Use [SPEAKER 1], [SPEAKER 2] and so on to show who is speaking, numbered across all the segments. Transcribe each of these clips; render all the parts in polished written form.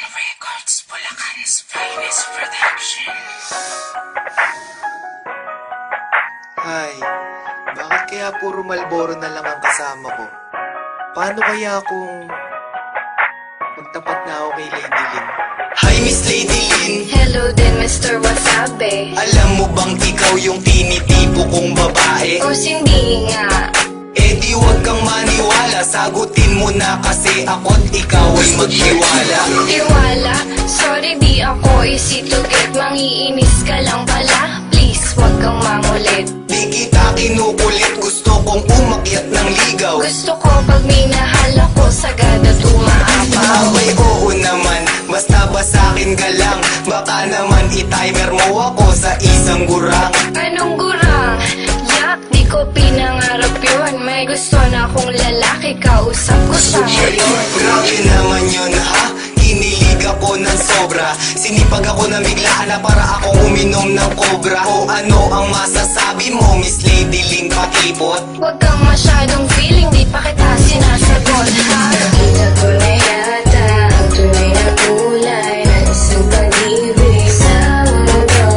[SPEAKER 1] Records, Bulacan's finest production.
[SPEAKER 2] Hay, bakit kaya puro Marlboro na lang ang kasama ko? Paano kaya kung magtapat na ako kay Lady Lynn?
[SPEAKER 3] Hi Miss Lady Lynn,
[SPEAKER 4] Hello din Mr. Wasabi.
[SPEAKER 3] alam mo bang ikaw yung tinitipo kong babae?
[SPEAKER 4] O hindi nga.
[SPEAKER 3] Eh di wag kang maniwala, sagutin mo na kasi ako't ikaw ay magtiwala.
[SPEAKER 4] Tiwala, sorry di ako easy to get. Mangiinis ka lang pala, please wag kang mangulit.
[SPEAKER 3] Di kita kinukulit, gusto kong umakyat ng ligaw.
[SPEAKER 4] Gusto ko pag minahal ako, sagad at umaapaw.
[SPEAKER 3] Abay oo naman, basta ba sa'kin ka lang? Baka naman i-timer mo ako sa isang gurang.
[SPEAKER 4] Anong gurang? Yak, di ko pinangarap yun. May gusto na akong lalaki, kausap ko siya ngayon.
[SPEAKER 3] Grabe naman yun ha, kinilig ako ng sobra. Sinipag ako ng biglaan na para akong uminom ng cobra. O ano ang masasabi mo Miss Lady Lynn Pakipot?
[SPEAKER 4] Huwag kang masyadong feeling, di pa kita sinasagot ha. Nakita ko na yata ang tunay na kulay ng isang pag-ibig sa mundo.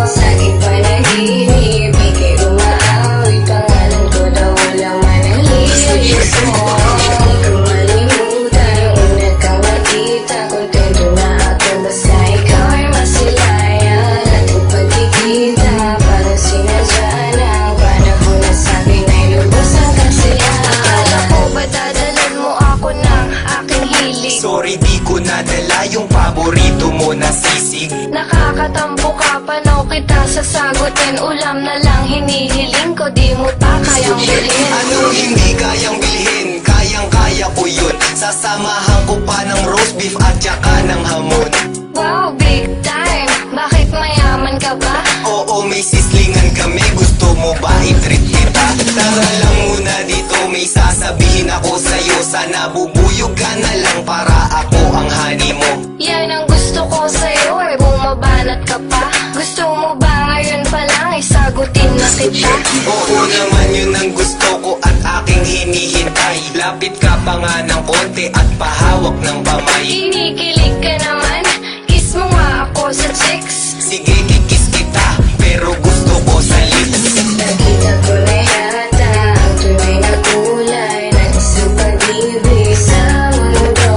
[SPEAKER 4] Sa aking panaginip, ika'y umaawi, pangalan ko daw walang manalilis mo. Huwag kang malimutan, una kang nakita, kontento na ako basta ikaw ay masilayan. Ating pagkikita, parang sinadya ng panahon na sa'kin ay lubos ang kasiyahan. Akala ko ba dadalan mo ako ng aking hilig?
[SPEAKER 3] Sorry di ko nadala yung paborito mo na sisig.
[SPEAKER 4] Nakakatampo ka, panaw kita sasagutin. Ulam na lang hinihiling ko, di mo pa kayang bilhin.
[SPEAKER 3] Anong hindi kayang bilhin? Kayang-kaya ko yun. Sasamahan ko pa ng roast beef at saka ng hamon.
[SPEAKER 4] Wow, big time! Bakit mayaman ka ba?
[SPEAKER 3] Oo, may sislingan kami. Gusto mo ba i-treat kita? Tara lang muna dito, may sasabihin ako sa'yo. Sana bubuyog ka na lang para ako ang honey mo.
[SPEAKER 4] Yan ang gusto ko sa'yo, eh bumabanat ka pa. Gusto mo ba ngayon pa lang ay sagutin na kita?
[SPEAKER 3] Oo naman yun ang gusto ko at aking hinihintay. Lapit ka pa nga ng konti at pahawak ng kamay.
[SPEAKER 4] Kinikilig ka naman, kiss mo nga ako sa chicks.
[SPEAKER 3] Sige, kikis kita, pero gusto ko sa lips.
[SPEAKER 4] Nakita ko na yata ang tunay na kulay ng isang pag-ibig sa mundo.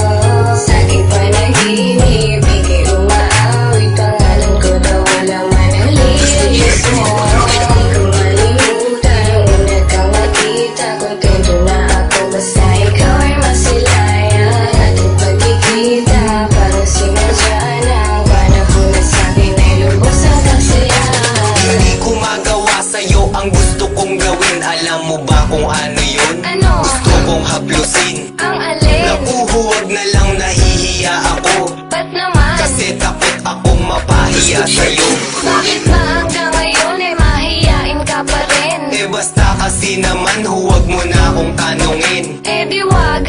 [SPEAKER 4] Sa aking panaginip, ika'y umaawi, pangalan ko daw walang manalilis mo. Huwag kang malimutan, una kang makita, kontento na ako basta ikaw ay masilayan. Ating pagkikita, parang sinadya ng panahon na sa'kin ay lubos ang kasiyahan.
[SPEAKER 3] Hindi ko magawa sa'yo ang gusto kong gawin. Alam mo ba kung ano yun?
[SPEAKER 4] Ano?
[SPEAKER 3] Gusto kong haplusin.
[SPEAKER 4] Ang alin?
[SPEAKER 3] Naku, huwag na lang, nahihiya ako.
[SPEAKER 4] Ba't naman?
[SPEAKER 3] Kasi takot akong mapahiya sa'yo.
[SPEAKER 4] Bakit ba hanggang ngayon ay mahiyain ka pa rin?
[SPEAKER 3] Eh basta kasi naman, huwag mo na akong tanungin.
[SPEAKER 4] Eh di wag,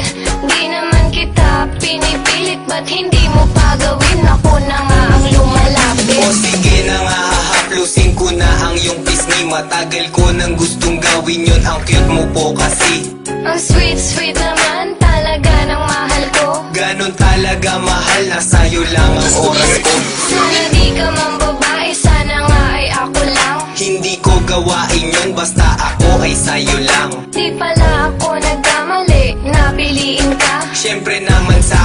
[SPEAKER 4] di naman kita pinipilit. Ba't hindi mo pa gawin? Ako na nga ang lumalapit.
[SPEAKER 3] O sige na nga, hahaplusin ko na ang iyong pisngi. Matagal ko nang gustong gawin yun, ang cute mo po kasi.
[SPEAKER 4] Ang sweet naman talaga ng mahal ko.
[SPEAKER 3] Ganon talaga mahal, na sa'yo lang ang oras ko.
[SPEAKER 4] Sana di ka man babae, sana nga ay ako lang.
[SPEAKER 3] Hindi ko gawain yun, basta ako ay sa'yo lang.
[SPEAKER 4] Di pala ako nagkamali, napiliin ka.
[SPEAKER 3] Siyempre naman sa